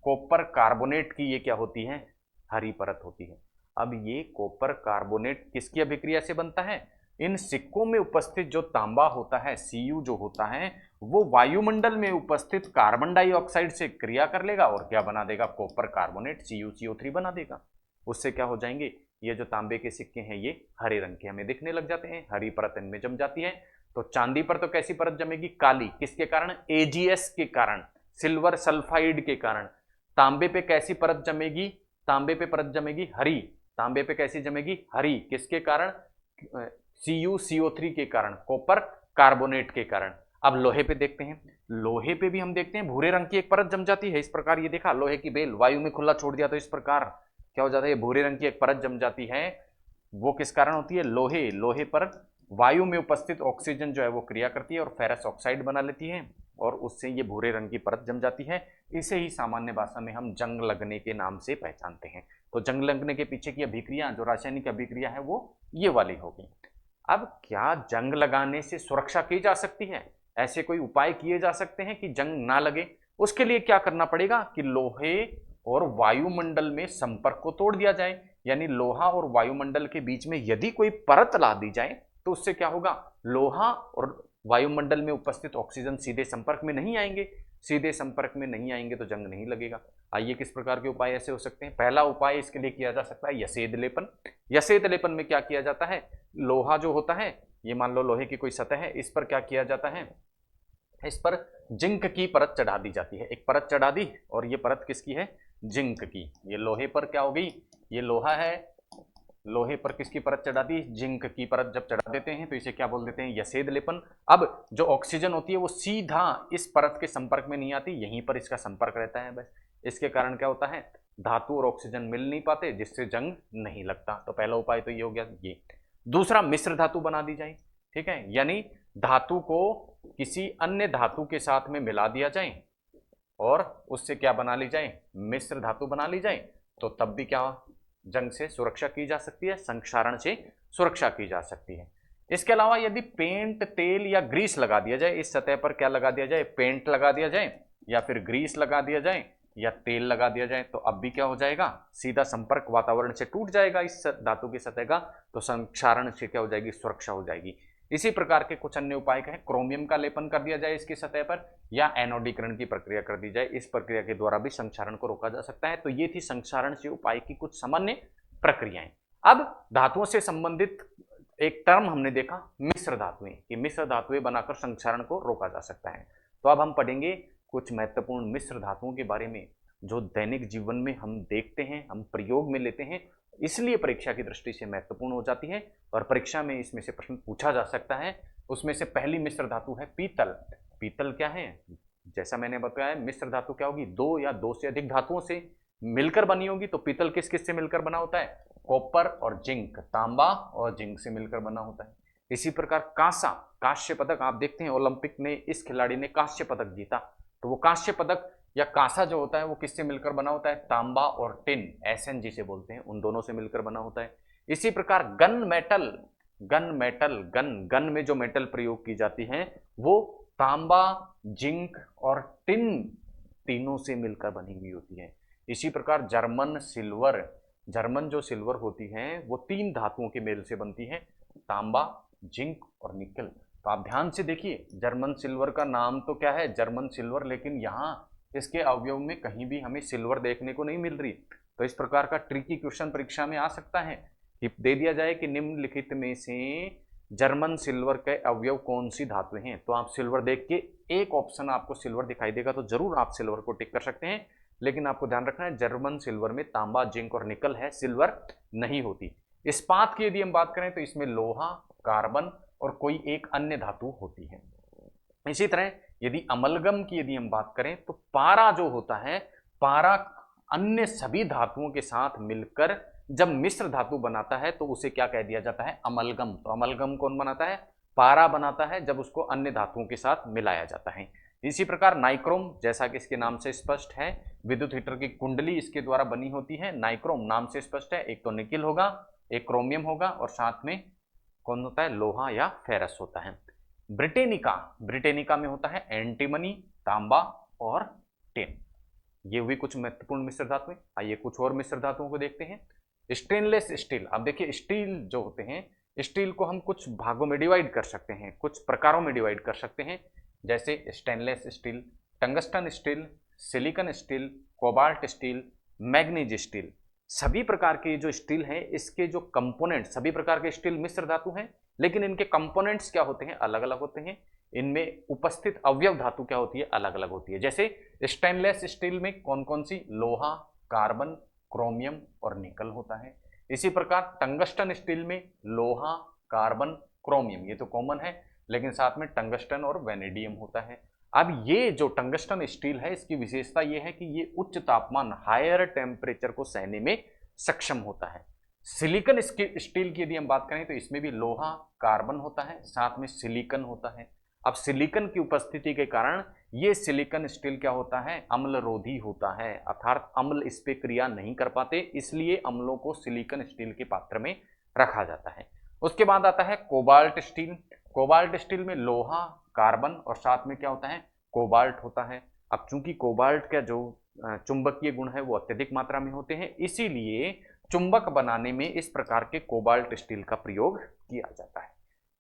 कॉपर कार्बोनेट की ये क्या होती है, हरी परत होती है। अब ये कॉपर कार्बोनेट किसकी अभिक्रिया से बनता है, इन सिक्कों में उपस्थित जो तांबा होता है, Cu जो होता है, वो वायुमंडल में उपस्थित कार्बन डाइऑक्साइड से क्रिया कर लेगा और क्या बना देगा, कॉपर कार्बोनेट CuCO3 बना देगा। उससे क्या हो जाएंगे, ये जो तांबे के सिक्के हैं ये हरे रंग के हमें दिखने लग जाते हैं, हरी परत इनमें जम जाती है। तो चांदी पर तो कैसी परत जमेगी, काली, किसके कारण, एजीएस के कारण, सिल्वर सल्फाइड के कारण। तांबे पे कैसी परत जमेगी, तांबे पे परत जमेगी हरी, तांबे पे कैसी जमेगी, हरी, किसके कारण, CuCO3 के कारण, कॉपर कार्बोनेट के कारण। अब लोहे पे देखते हैं, लोहे पे भी हम देखते हैं भूरे रंग की एक परत जम जाती है। इस प्रकार ये देखा, लोहे की बेल वायु में खुला छोड़ दिया तो इस प्रकार क्या हो जाता है, भूरे रंग की एक परत जम जाती है। वो किस कारण होती है, लोहे पर वायु में उपस्थित ऑक्सीजन जो है वो क्रिया करती है और फेरस ऑक्साइड बना लेती है और उससे ये भूरे रंग की परत जम जाती है। इसे ही सामान्य भाषा में हम जंग लगने के नाम से पहचानते हैं। तो जंग लगने के पीछे की अभिक्रिया, जो रासायनिक अभिक्रिया है, वो ये वाली होगी। अब क्या जंग लगाने से सुरक्षा की जा सकती है, ऐसे कोई उपाय किए जा सकते हैं कि जंग ना लगे? उसके लिए क्या करना पड़ेगा कि लोहे और वायुमंडल में संपर्क को तोड़ दिया जाए, यानी लोहा और वायुमंडल के बीच में यदि कोई परत ला दी जाए तो उससे क्या होगा, लोहा और वायुमंडल में उपस्थित ऑक्सीजन सीधे संपर्क में नहीं आएंगे, सीधे संपर्क में नहीं आएंगे तो जंग नहीं लगेगा। आइए किस प्रकार के उपाय ऐसे हो सकते हैं। पहला उपाय इसके लिए किया जा सकता है यसेद लेपन। यसेद लेपन में क्या किया जाता है, लोहा जो होता है, ये मान लो लोहे की कोई सतह है, इस पर क्या किया जाता है, इस पर जिंक की परत चढ़ा दी जाती है। एक परत चढ़ा दी और ये परत किसकी है, जिंक की। ये लोहे पर क्या हो गई, ये लोहा है, लोहे पर किसकी परत चढ़ा दी, जिंक की परत जब चढ़ा देते हैं तो इसे क्या बोल देते हैं, यसेद लेपन। अब जो ऑक्सीजन होती है वो सीधा इस परत के संपर्क में नहीं आती, यहीं पर इसका संपर्क रहता है बस। इसके कारण क्या होता है, धातु और ऑक्सीजन मिल नहीं पाते, जिससे जंग नहीं लगता। तो पहला उपाय तो ये हो गया। ये दूसरा, मिश्र धातु बना दी जाए। ठीक है, यानी धातु को किसी अन्य धातु के साथ में मिला दिया जाए और उससे क्या बना ली जाए, मिश्र धातु बना ली जाए। तो तब भी क्या, जंग से सुरक्षा की जा सकती है, संक्षारण से सुरक्षा की जा सकती है। इसके अलावा यदि पेंट, तेल या ग्रीस लगा दिया जाए, इस सतह पर क्या लगा दिया जाए, पेंट लगा दिया जाए या फिर ग्रीस लगा दिया जाए या तेल लगा दिया जाए, तो अब भी क्या हो जाएगा, सीधा संपर्क वातावरण से टूट जाएगा इस धातु की सतह का, तो संक्षारण से क्या हो जाएगी, सुरक्षा हो जाएगी। इसी प्रकार के कुछ अन्य उपाय कहें, क्रोमियम का लेपन कर दिया जाए इसकी सतह पर, या एनोडीकरण की प्रक्रिया कर दी जाए। इस प्रक्रिया के द्वारा भी संक्षारण को रोका जा सकता है। तो ये थी संक्षारण से उपाय की कुछ सामान्य प्रक्रियाएं। अब धातुओं से संबंधित एक टर्म हमने देखा, मिश्र धातुएं, कि मिश्र धातुएं बनाकर संक्षारण को रोका जा सकता है। तो अब हम पढ़ेंगे कुछ महत्वपूर्ण मिश्र धातुओं के बारे में जो दैनिक जीवन में हम देखते हैं, हम प्रयोग में लेते हैं, इसलिए परीक्षा की दृष्टि से महत्वपूर्ण हो जाती है और परीक्षा में इसमें से प्रश्न पूछा जा सकता है। उसमें से पहली मिश्र धातु है पीतल। पीतल क्या है, जैसा मैंने बताया, मिश्र धातु क्या होगी, दो या दो से अधिक धातुओं से मिलकर बनी होगी। तो पीतल किस किस से मिलकर बना होता है, कॉपर और जिंक, तांबा और जिंक से मिलकर बना होता है। इसी प्रकार कांसा, कांस्य पदक, आप देखते हैं ओलंपिक में इस खिलाड़ी ने कांस्य पदक जीता, तो वो कांस्य पदक या कांसा जो होता है वो किससे मिलकर बना होता है, तांबा और टिन, एसएन जिसे बोलते हैं, उन दोनों से मिलकर बना होता है। इसी प्रकार गन मेटल, गन में जो मेटल प्रयोग की जाती है वो तांबा, जिंक और टिन, तीनों से मिलकर बनी हुई होती है। इसी प्रकार जर्मन सिल्वर, जर्मन जो सिल्वर होती है वो तीन धातुओं के मेल से बनती है, तांबा, जिंक और निकल। तो आप ध्यान से देखिए, जर्मन सिल्वर का नाम तो क्या है, जर्मन सिल्वर, लेकिन यहाँ इसके अवयव में कहीं भी हमें सिल्वर देखने को नहीं मिल रही। तो इस प्रकार का ट्रिकी क्वेश्चन परीक्षा में आ सकता है कि दे दिया जाए कि निम्नलिखित में से जर्मन सिल्वर के अवयव कौन सी धातु हैं, तो आप सिल्वर देख के एक ऑप्शन आपको सिल्वर दिखाई देगा तो जरूर आप सिल्वर को टिक कर सकते हैं। लेकिन आपको ध्यान रखना है जर्मन सिल्वर में तांबा, जिंक और निकल है, सिल्वर नहीं होती। इस्पात की यदि हम बात करें तो इसमें लोहा, कार्बन और कोई एक अन्य धातु होती है। इसी तरह यदि अमलगम की यदि हम बात करें तो पारा जो होता है, पारा अन्य सभी धातुओं के साथ मिलकर जब मिश्र धातु बनाता है तो उसे क्या कह दिया जाता है, अमलगम। तो अमलगम कौन बनाता है, पारा बनाता है जब उसको अन्य धातुओं के साथ मिलाया जाता है। इसी प्रकार नाइक्रोम, जैसा कि इसके नाम से स्पष्ट है, विद्युत हीटर की कुंडली इसके द्वारा बनी होती है। नाइक्रोम नाम से स्पष्ट है, एक तो निकिल होगा, एक क्रोमियम होगा और साथ में कौन होता है, लोहा या फेरस होता है। ब्रिटेनिका, ब्रिटेनिका में होता है एंटीमनी, तांबा और टिन। ये हुई कुछ महत्वपूर्ण मिश्र धातुएं। आइए कुछ और मिश्र धातुओं को देखते हैं। स्टेनलेस स्टील, अब देखिए स्टील जो होते हैं, स्टील को हम कुछ भागों में डिवाइड कर सकते हैं, कुछ प्रकारों में डिवाइड कर सकते हैं, जैसे stainless steel, tungsten steel, silicon steel, cobalt steel, manganese steel. सभी प्रकार के जो स्टील हैं इसके जो कंपोनेंट, सभी प्रकार के स्टील मिश्र धातु हैं, लेकिन इनके कंपोनेंट्स क्या होते हैं, अलग अलग होते हैं। इनमें उपस्थित अवयव धातु क्या होती है, अलग अलग होती है। जैसे स्टेनलेस स्टील में कौन कौन सी, लोहा, कार्बन, क्रोमियम और निकल होता है। इसी प्रकार टंगस्टन स्टील में लोहा, कार्बन, क्रोमियम, ये तो कॉमन है, लेकिन साथ में टंगस्टन और वेनेडियम होता है। अब ये जो टंगस्टन स्टील है इसकी विशेषता ये है कि ये उच्च तापमान, हायर टेम्परेचर को सहने में सक्षम होता है। सिलिकॉन स्टील की यदि हम बात करें तो इसमें भी लोहा, कार्बन होता है, साथ में सिलिकॉन होता है। अब सिलिकॉन की उपस्थिति के कारण ये सिलिकॉन स्टील क्या होता है, अम्लरोधी होता है, अर्थात अम्ल इस पे क्रिया नहीं कर पाते, इसलिए अम्लों को सिलिकॉन स्टील के पात्र में रखा जाता है। उसके बाद आता है कोबाल्ट स्टील। कोबाल्ट स्टील में लोहा, कार्बन और साथ में क्या होता है, कोबाल्ट होता है। अब चूंकि कोबाल्ट का जो चुंबकीय गुण है वो अत्यधिक मात्रा में होते हैं, इसीलिए चुंबक बनाने में इस प्रकार के कोबाल्ट स्टील का प्रयोग किया जाता है।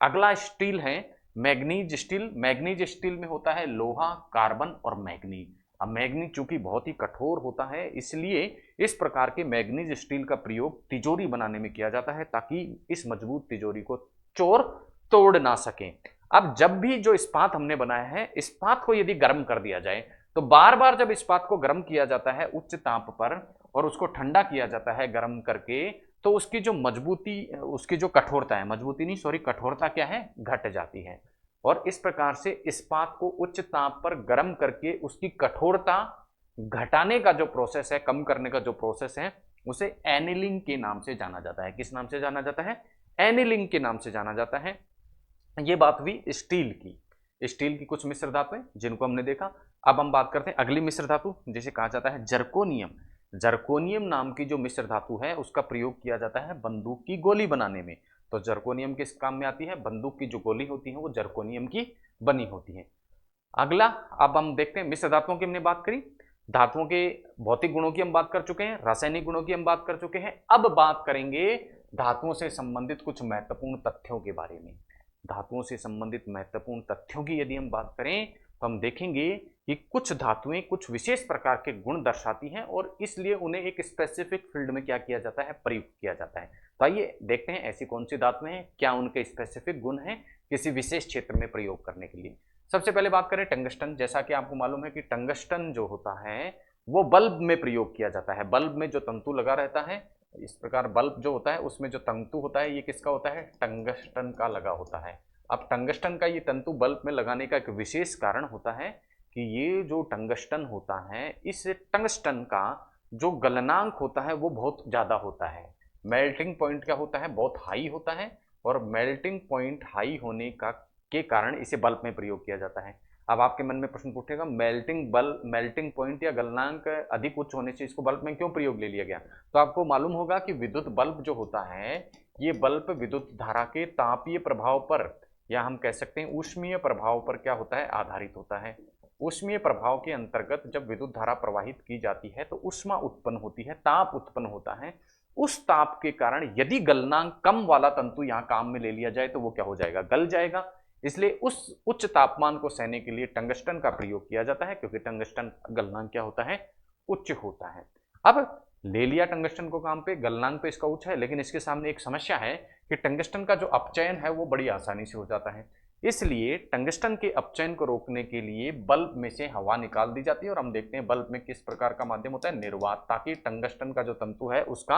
अगला स्टील है मैग्नीज स्टील। मैग्नीज स्टील में होता है लोहा, कार्बन और मैग्नीज। अब मैग्नीज चूंकि बहुत ही कठोर होता है, इसलिए इस प्रकार के मैग्नीज स्टील का प्रयोग तिजोरी बनाने में किया जाता है, ताकि इस मजबूत तिजोरी को चोर तोड़ ना सके। अब जब भी जो इस्पात हमने बनाया है, इस्पात को यदि गर्म कर दिया जाए तो बार बार जब इस्पात को गर्म किया जाता है उच्च ताप पर और उसको ठंडा किया जाता है गर्म करके, तो उसकी जो मजबूती, उसकी जो कठोरता है, मजबूती नहीं सॉरी, कठोरता क्या है, घट जाती है। और इस प्रकार से इस्पात को उच्च ताप पर गर्म करके उसकी कठोरता घटाने का जो प्रोसेस है, कम करने का जो प्रोसेस है, उसे एनिलिंग के नाम से जाना जाता है। किस नाम से जाना जाता है, एनिलिंग के नाम से जाना जाता है। ये बात हुई स्टील की। स्टील की कुछ मिश्र धातुएं जिनको हमने देखा। अब हम बात करते हैं अगली मिश्र धातु, जिसे कहा जाता है जर्कोनियम। जर्कोनियम नाम की जो मिश्र धातु है उसका प्रयोग किया जाता है बंदूक की गोली बनाने में। तो जर्कोनियम किस काम में आती है, बंदूक की जो गोली होती है वो जर्कोनियम की बनी होती है। अगला अब हम देखते हैं, मिश्र धातुओं की हमने बात करी, धातुओं के भौतिक गुणों की हम बात कर चुके हैं, रासायनिक गुणों की हम बात कर चुके हैं। अब बात करेंगे धातुओं से संबंधित कुछ महत्वपूर्ण तथ्यों के बारे में। धातुओं से संबंधित महत्वपूर्ण तथ्यों की यदि हम बात करें तो हम देखेंगे कि कुछ धातुएं कुछ विशेष प्रकार के गुण दर्शाती हैं और इसलिए उन्हें एक स्पेसिफिक फील्ड में क्या किया जाता है, प्रयुक्त किया जाता है। तो आइए देखते हैं ऐसी कौन सी धातुएं हैं, क्या उनके स्पेसिफिक गुण हैं किसी विशेष क्षेत्र में प्रयोग करने के लिए। सबसे पहले बात करें टंगस्टन। जैसा कि आपको मालूम है कि टंगस्टन जो होता है वो बल्ब में प्रयोग किया जाता है। बल्ब में जो तंतु लगा रहता है, इस प्रकार बल्ब जो होता है उसमें जो तंतु होता है ये किसका होता है, टंगस्टन का लगा होता है। अब टंगस्टन का ये तंतु बल्ब में लगाने का एक विशेष कारण होता है कि ये जो टंगस्टन होता है, इस टंगस्टन का जो गलनांक होता है वो बहुत ज़्यादा होता है। मेल्टिंग पॉइंट क्या होता है, बहुत हाई होता है, और मेल्टिंग पॉइंट हाई होने का के कारण इसे बल्ब में प्रयोग किया जाता है। अब आपके मन में प्रश्न उठेगा, मेल्टिंग पॉइंट या गलनांक अधिक उच्च होने से इसको बल्ब में क्यों प्रयोग ले लिया गया। तो आपको मालूम होगा कि विद्युत बल्ब जो होता है, ये बल्ब विद्युत धारा के तापीय प्रभाव पर, या हम कह सकते हैं ऊष्मीय प्रभाव पर क्या होता है, आधारित होता है। ऊष्मीय प्रभाव के अंतर्गत जब विद्युत धारा प्रवाहित की जाती है तो ऊष्मा उत्पन्न होती है, ताप उत्पन्न होता है। उस ताप के कारण यदि गलनांक कम वाला तंतु यहाँ काम में ले लिया जाए तो वो क्या हो जाएगा, गल जाएगा। इसलिए उस उच्च तापमान को सहने के लिए टंगस्टन का प्रयोग किया जाता है, क्योंकि टंगस्टन गलनांक क्या होता है, उच्च होता है। अब ले लिया टंगस्टन को काम पे, गलनांक तो इसका उच्च है, लेकिन इसके सामने एक समस्या है कि टंगस्टन का जो अपचयन है वो बड़ी आसानी से हो जाता है। इसलिए टंगस्टन के अपचयन को रोकने के लिए बल्ब में से हवा निकाल दी जाती है, और हम देखते हैं बल्ब में किस प्रकार का माध्यम होता है, निर्वात, ताकि टंगस्टन का जो तंतु है उसका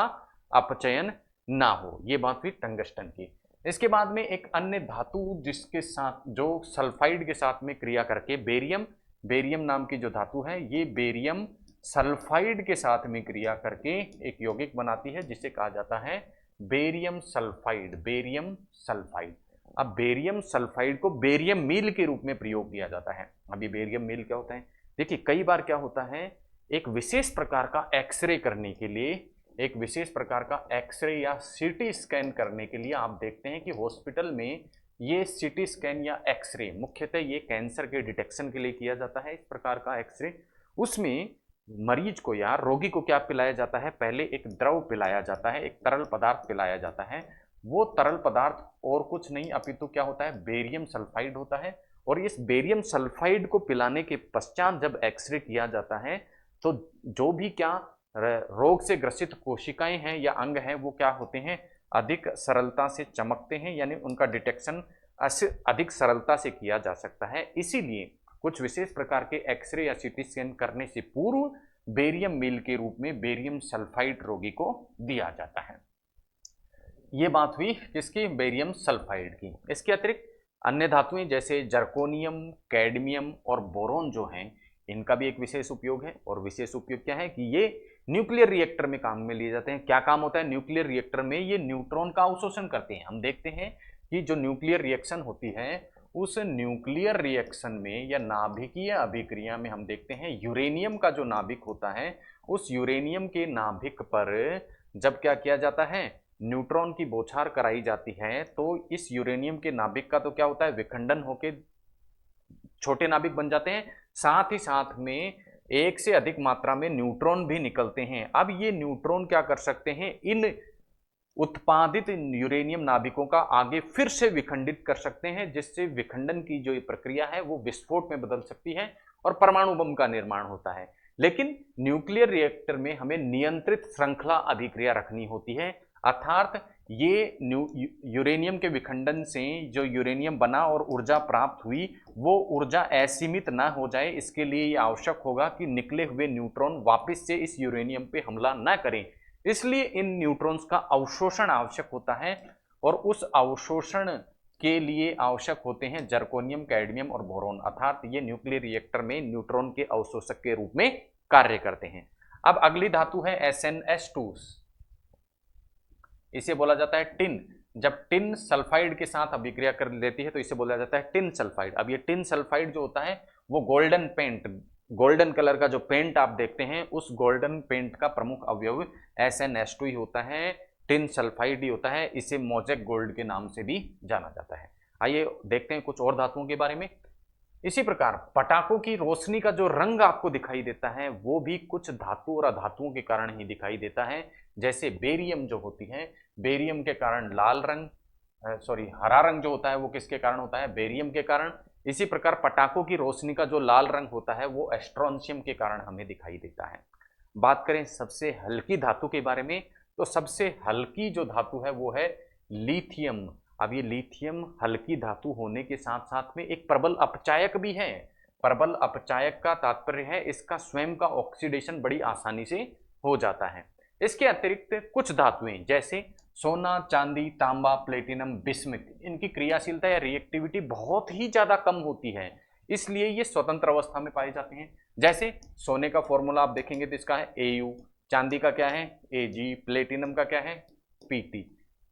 अपचयन ना हो। ये बात हुई टंगस्टन की। इसके बाद में एक अन्य धातु जिसके साथ, जो सल्फाइड के साथ में क्रिया करके बेरियम, बेरियम नाम की जो धातु है, ये बेरियम सल्फाइड के साथ में क्रिया करके एक यौगिक बनाती है जिसे कहा जाता है बेरियम सल्फाइड, बेरियम सल्फाइड। अब बेरियम सल्फाइड को बेरियम मील के रूप में प्रयोग किया जाता है। अभी बेरियम मील क्या होता है, देखिए कई बार क्या होता है, एक विशेष प्रकार का एक्सरे करने के लिए, एक विशेष प्रकार का एक्सरे या सीटी स्कैन करने के लिए आप देखते हैं कि हॉस्पिटल में ये सीटी स्कैन या एक्सरे मुख्यतः ये कैंसर के डिटेक्शन के लिए किया जाता है। इस प्रकार का एक्सरे, उसमें मरीज को या रोगी को क्या पिलाया जाता है, पहले एक द्रव पिलाया जाता है, एक तरल पदार्थ पिलाया जाता है। वो तरल पदार्थ और कुछ नहीं अपितु क्या होता है, बेरियम सल्फाइड होता है। और इस बेरियम सल्फाइड को पिलाने के पश्चात जब एक्सरे किया जाता है तो जो भी क्या रोग से ग्रसित कोशिकाएं हैं या अंग हैं वो क्या होते हैं, अधिक सरलता से चमकते हैं, यानी उनका डिटेक्शन अधिक सरलता से किया जा सकता है। इसीलिए कुछ विशेष प्रकार के एक्सरे या सीटी स्कैन करने से पूर्व बेरियम मील के रूप में बेरियम सल्फाइड रोगी को दिया जाता है। ये बात हुई किसकी, बेरियम सल्फाइड की। इसके अतिरिक्त अन्य धातुएं जैसे जर्कोनियम, कैडमियम और बोरोन जो हैं, इनका भी एक विशेष उपयोग है। और विशेष उपयोग क्या है कि ये न्यूक्लियर रिएक्टर में काम में लिए जाते हैं। क्या काम होता है न्यूक्लियर रिएक्टर में, ये न्यूट्रॉन का अवशोषण करते हैं। हम देखते हैं कि जो न्यूक्लियर रिएक्शन होती है, उस न्यूक्लियर रिएक्शन में या नाभिकीय अभिक्रिया में हम देखते हैं यूरेनियम का जो नाभिक होता है, उस यूरेनियम के नाभिक पर जब क्या किया जाता है, न्यूट्रॉन की बौछार कराई जाती है, तो इस यूरेनियम के नाभिक का तो क्या होता है, विखंडन होके छोटे नाभिक बन जाते हैं। साथ ही साथ में एक से अधिक मात्रा में न्यूट्रॉन भी निकलते हैं। अब ये न्यूट्रॉन क्या कर सकते हैं, इन उत्पादित यूरेनियम नाभिकों का आगे फिर से विखंडित कर सकते हैं, जिससे विखंडन की जो प्रक्रिया है वो विस्फोट में बदल सकती है और परमाणु बम का निर्माण होता है। लेकिन न्यूक्लियर रिएक्टर में हमें नियंत्रित श्रृंखला अभिक्रिया रखनी होती है, अर्थात ये यूरेनियम के विखंडन से जो यूरेनियम बना और ऊर्जा प्राप्त हुई, वो ऊर्जा असीमित ना हो जाए, इसके लिए ये आवश्यक होगा कि निकले हुए न्यूट्रॉन वापस से इस यूरेनियम पे हमला ना करें। इसलिए इन न्यूट्रॉन्स का अवशोषण आवश्यक होता है, और उस अवशोषण के लिए आवश्यक होते हैं जर्कोनियम, कैडमियम और बोरोन, अर्थात ये न्यूक्लियर रिएक्टर में न्यूट्रॉन के अवशोषक के रूप में कार्य करते हैं। अब अगली धातु है SnS2, इसे बोला जाता है टिन। जब टिन सल्फाइड के साथ अभिक्रिया कर लेती है तो इसे बोला जाता है टिन सल्फाइड। अब ये टिन सल्फाइड जो होता है वो गोल्डन पेंट, गोल्डन कलर का जो पेंट आप देखते हैं, उस गोल्डन पेंट का प्रमुख अवयव SnS2 ही होता है, टिन सल्फाइड ही होता है। इसे मोज़ेक गोल्ड के नाम से भी जाना जाता है। आइए देखते हैं कुछ और धातुओं के बारे में। इसी प्रकार पटाखों की रोशनी का जो रंग आपको दिखाई देता है वो भी कुछ धातु और अधातुओं के कारण ही दिखाई देता है। जैसे बेरियम जो होती है, बेरियम के कारण लाल रंग, हरा रंग जो होता है वो किसके कारण होता है, बेरियम के कारण। इसी प्रकार पटाखों की रोशनी का जो लाल रंग होता है वो एस्ट्रोनशियम के कारण हमें दिखाई देता है। बात करें सबसे हल्की धातु के बारे में, तो सबसे हल्की जो धातु है वो है लिथियम। अब ये लिथियम हल्की धातु होने के साथ साथ में एक प्रबल अपचायक भी है। प्रबल अपचायक का तात्पर्य है इसका स्वयं का ऑक्सीडेशन बड़ी आसानी से हो जाता है। इसके अतिरिक्त कुछ धातुएं जैसे सोना, चांदी, तांबा, प्लेटिनम, बिस्मिथ, इनकी क्रियाशीलता या रिएक्टिविटी बहुत ही ज्यादा कम होती है, इसलिए ये स्वतंत्र अवस्था में पाए जाते हैं। जैसे सोने का फॉर्मूला आप देखेंगे तो इसका है Au, चांदी का क्या है Ag, प्लेटिनम का क्या है Pt।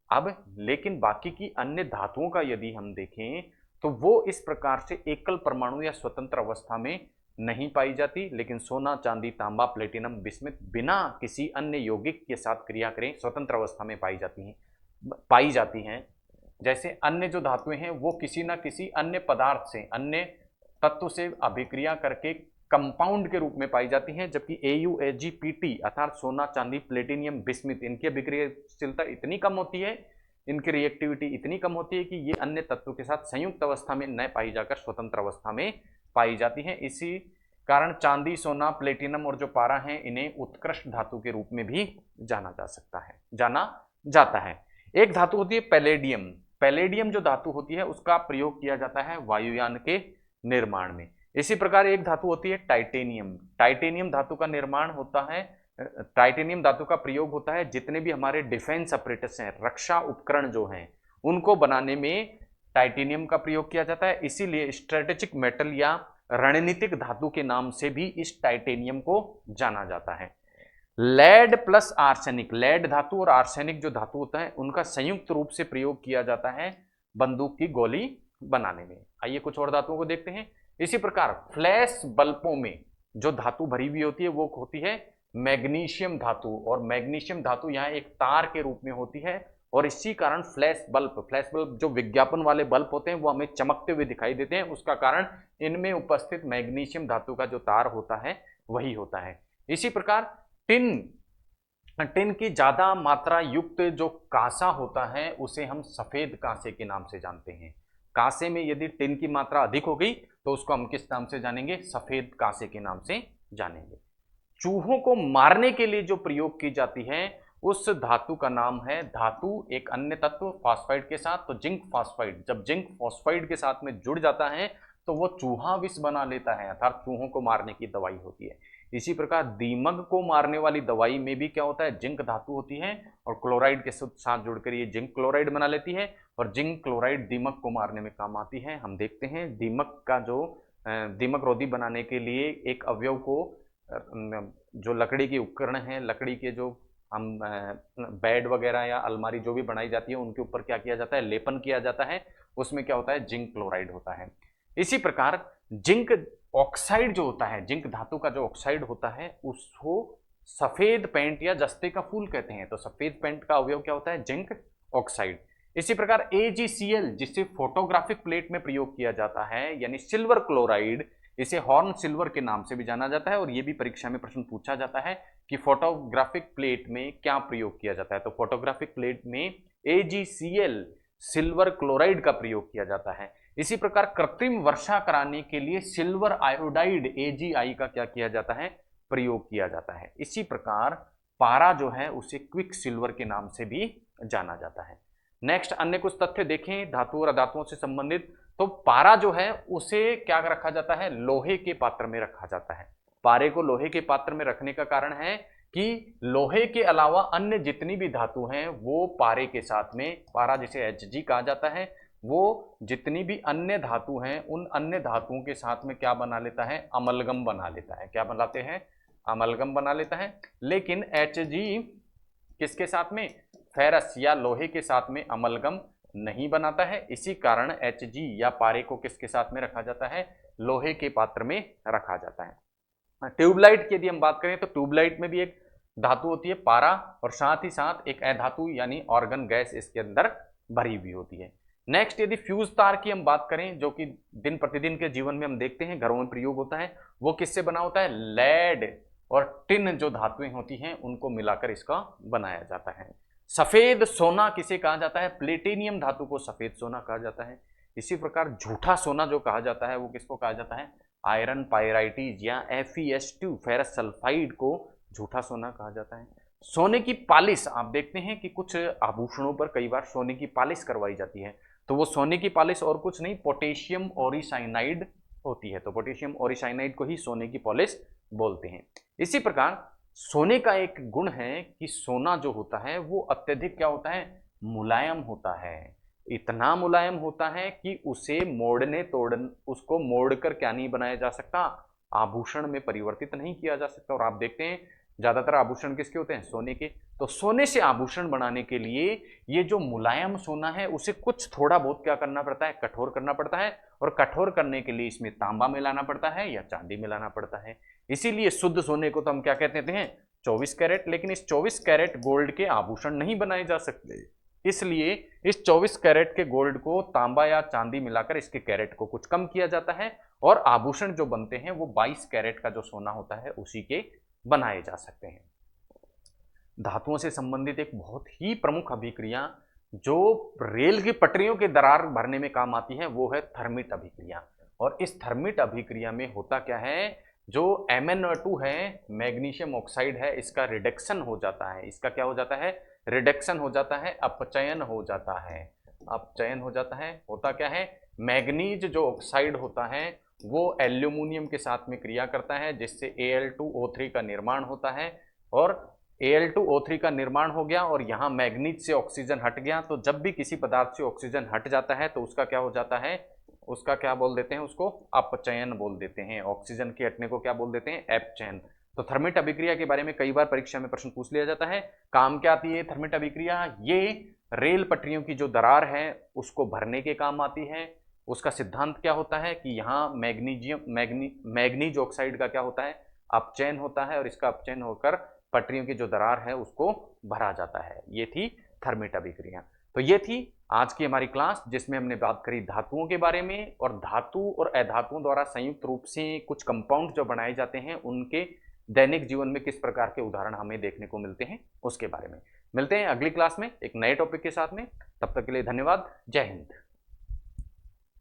अब लेकिन बाकी की अन्य धातुओं का यदि हम देखें तो वो इस प्रकार से एकल परमाणु या स्वतंत्र अवस्था में नहीं पाई जाती, लेकिन सोना, चांदी, तांबा, प्लेटिनम, बिस्मिथ बिना किसी अन्य यौगिक के साथ क्रिया करें स्वतंत्र अवस्था में पाई जाती हैं। जैसे अन्य जो धातुएं हैं वो किसी ना किसी अन्य पदार्थ से, अन्य तत्व से अभिक्रिया करके कंपाउंड के रूप में पाई जाती हैं, जबकि Au, Ag, Pt अर्थात सोना, चांदी, प्लेटिनियम, बिस्मिथ, इनकी अभिक्रियाशीलता इतनी कम होती है इनकी रिएक्टिविटी इतनी कम होती है कि ये अन्य तत्वों के साथ संयुक्त अवस्था में न पाई जाकर स्वतंत्र अवस्था में पाई जाती हैं। इसी कारण चांदी, सोना, प्लेटिनम और जो पारा हैं, इन्हें उत्कृष्ट धातु के रूप में भी जाना जाता है। एक धातु होती है पैलेडियम। पैलेडियम जो धातु होती है उसका प्रयोग किया जाता है वायुयान के निर्माण में। इसी प्रकार एक धातु होती है टाइटेनियम। टाइटेनियम धातु का निर्माण होता है, टाइटेनियम धातु का प्रयोग होता है जितने भी हमारे डिफेंस अपरेटस हैं, रक्षा उपकरण जो हैं, उनको बनाने में टाइटेनियम का प्रयोग किया जाता है। इसीलिए स्ट्रेटेजिक मेटल या रणनीतिक धातु के नाम से भी इस टाइटेनियम को जाना जाता है। लेड प्लस आर्सेनिक, लेड धातु और आर्सेनिक जो धातु होता है उनका संयुक्त रूप से प्रयोग किया जाता है बंदूक की गोली बनाने में। आइए कुछ और धातुओं को देखते हैं। इसी प्रकार फ्लैश बल्बों में जो धातु भरी हुई होती है वो होती है मैग्नीशियम धातु, और मैग्नीशियम धातु यहाँ एक तार के रूप में होती है, और इसी कारण फ्लैश बल्ब जो विज्ञापन वाले बल्ब होते हैं वो हमें चमकते हुए दिखाई देते हैं। उसका कारण इनमें उपस्थित मैग्नीशियम धातु का जो तार होता है वही होता है। इसी प्रकार टिन की ज्यादा मात्रा युक्त जो कांसा होता है उसे हम सफेद कांसे के नाम से जानते हैं। कांसे में यदि टिन की मात्रा अधिक हो गई तो उसको हम किस नाम से जानेंगे? सफेद कांसे के नाम से जानेंगे। चूहों को मारने के लिए जो प्रयोग की जाती है उस धातु का नाम है धातु, एक अन्य तत्व फास्फाइड के साथ, तो जिंक फास्फाइड। जब जिंक फास्फाइड के साथ में जुड़ जाता है तो वो चूहा विष बना लेता है, अर्थात चूहों को मारने की दवाई होती है। इसी प्रकार दीमक को मारने वाली दवाई में भी क्या होता है? जिंक धातु होती है, और क्लोराइड के साथ जुड़कर ये जिंक क्लोराइड बना लेती है, और जिंक क्लोराइड दीमक को मारने में काम आती है। हम देखते हैं दीमक का जो दीमक रोधी बनाने के लिए एक अवयव को, जो लकड़ी के उपकरण हैं, लकड़ी के जो हम बेड वगैरह या अलमारी जो भी बनाई जाती है उनके ऊपर क्या किया जाता है? लेपन किया जाता है। उसमें क्या होता है? जिंक क्लोराइड होता है। इसी प्रकार जिंक ऑक्साइड जो होता है, जिंक धातु का जो ऑक्साइड होता है उसको सफेद पेंट या जस्ते का फूल कहते हैं। तो सफेद पेंट का अवयव क्या होता है? Zinc oxide. इसी प्रकार AgCl जिसे फोटोग्राफिक प्लेट में प्रयोग किया जाता है, यानी सिल्वर क्लोराइड, इसे हॉर्न सिल्वर के नाम से भी जाना जाता है, और यह भी परीक्षा में प्रश्न पूछा जाता है कि फोटोग्राफिक प्लेट में क्या प्रयोग किया जाता है। तो फोटोग्राफिक प्लेट में AgCl सिल्वर क्लोराइड का प्रयोग किया जाता है। इसी प्रकार कृत्रिम वर्षा कराने के लिए सिल्वर आयोडाइड AgI का क्या किया जाता है? प्रयोग किया जाता है। इसी प्रकार पारा जो है उसे क्विक सिल्वर के नाम से भी जाना जाता है। नेक्स्ट अन्य कुछ तथ्य देखें धातु और अधातुओं से संबंधित। तो पारा जो है उसे क्या रखा जाता है? लोहे के पात्र में रखा जाता है। पारे को लोहे के पात्र में रखने का कारण है कि लोहे के अलावा अन्य जितनी भी धातु हैं वो पारे के साथ में, पारा जिसे Hg कहा जाता है, वो जितनी भी अन्य धातु हैं उन अन्य धातुओं के साथ में क्या बना लेता है? अमलगम बना लेता है। क्या बनाते हैं? अमलगम बना लेता है। लेकिन Hg किसके साथ में? फेरस या लोहे के साथ में अमलगम नहीं बनाता है। इसी कारण Hg या पारे को किसके साथ में रखा जाता है? लोहे के पात्र में रखा जाता है। ट्यूबलाइट की यदि हम बात करें तो ट्यूबलाइट में भी एक धातु होती है पारा, और साथ ही साथ एक अधातु यानी ऑर्गन गैस इसके अंदर भरी हुई होती है। नेक्स्ट यदि फ्यूज तार की हम बात करें, जो कि दिन प्रतिदिन के जीवन में हम देखते हैं घरों में प्रयोग होता है, वो किससे बना होता है? लेड और टिन जो धातुएं होती हैं उनको मिलाकर इसका बनाया जाता है। सफेद सोना किसे कहा जाता है? प्लेटिनियम धातु को सफेद सोना कहा जाता है। इसी प्रकार झूठा सोना जो कहा जाता है वो किसको कहा जाता है? आयरन पायराइटीज या FeS2 फेरस सल्फाइड को झूठा सोना कहा जाता है। सोने की पॉलिश आप देखते हैं कि कुछ आभूषणों पर कई बार सोने की पॉलिश करवाई जाती है, तो वो सोने की पॉलिश और कुछ नहीं, पोटेशियम ऑरिसाइनाइड होती है। तो पोटेशियम ऑरिसाइनाइड को ही सोने की पॉलिश बोलते हैं। इसी प्रकार सोने का एक गुण है कि सोना जो होता है वो अत्यधिक क्या होता है? मुलायम होता है। इतना मुलायम होता है कि उसे उसको मोड़कर क्या नहीं बनाया जा सकता? आभूषण में परिवर्तित नहीं किया जा सकता। और आप देखते हैं ज्यादातर आभूषण किसके होते हैं? सोने के। तो सोने से आभूषण बनाने के लिए ये जो मुलायम सोना है उसे कुछ थोड़ा बहुत क्या करना पड़ता है? कठोर करना पड़ता है, और कठोर करने के लिए इसमें तांबा मिलाना पड़ता है या चांदी मिलाना पड़ता है। इसीलिए शुद्ध सोने को तो हम क्या कहते हैं? 24 कैरेट। लेकिन इस 24 कैरेट गोल्ड के आभूषण नहीं बनाए जा सकते, इसलिए इस 24 कैरेट के गोल्ड को तांबा या चांदी मिलाकर इसके कैरेट को कुछ कम किया जाता है, और आभूषण जो बनते हैं वो 22 कैरेट का जो सोना होता है उसी के बनाए जा सकते हैं। धातुओं से संबंधित एक बहुत ही प्रमुख अभिक्रिया जो रेल की पटरियों के दरार भरने में काम आती है वो है थर्मिट अभिक्रिया। और इस थर्मिट अभिक्रिया में होता क्या है, जो MnO2 है, मैग्नीशियम ऑक्साइड है, इसका रिडक्शन हो जाता है। इसका क्या हो जाता है, रिडक्शन हो जाता है, अपचयन हो जाता है। अपचयन हो जाता है। होता क्या है, मैग्नीज जो ऑक्साइड होता है वो एल्यूमिनियम के साथ में क्रिया करता है, जिससे Al2O3 का निर्माण होता है। और Al2O3 का निर्माण हो गया और यहाँ मैग्नीज से ऑक्सीजन हट गया। तो जब भी किसी पदार्थ से ऑक्सीजन हट जाता है तो उसका क्या हो जाता है, उसका क्या बोल देते हैं, उसको अपचयन बोल देते हैं। ऑक्सीजन के हटने को क्या बोल देते हैं, अपचयन। तो थर्मिट अभिक्रिया के बारे में कई बार परीक्षा में प्रश्न पूछ लिया जाता है। काम क्या आती है थर्मिट अभिक्रिया, ये रेल पटरियों की जो दरार है उसको भरने के काम आती है। उसका सिद्धांत क्या होता है कि यहाँ मैग्नीज ऑक्साइड का क्या होता है, अपचयन होता है, और इसका अपचयन होकर पटरियों की जो दरार है उसको भरा जाता है। ये थी थर्मिट अभिक्रिया। तो ये थी आज की हमारी क्लास, जिसमें हमने बात करी धातुओं के बारे में, और धातु और अधातुओं द्वारा संयुक्त रूप से कुछ कंपाउंड जो बनाए जाते हैं उनके दैनिक जीवन में किस प्रकार के उदाहरण हमें देखने को मिलते हैं उसके बारे में। मिलते हैं अगली क्लास में एक नए टॉपिक के साथ में। तब तक के लिए धन्यवाद। जय हिंद।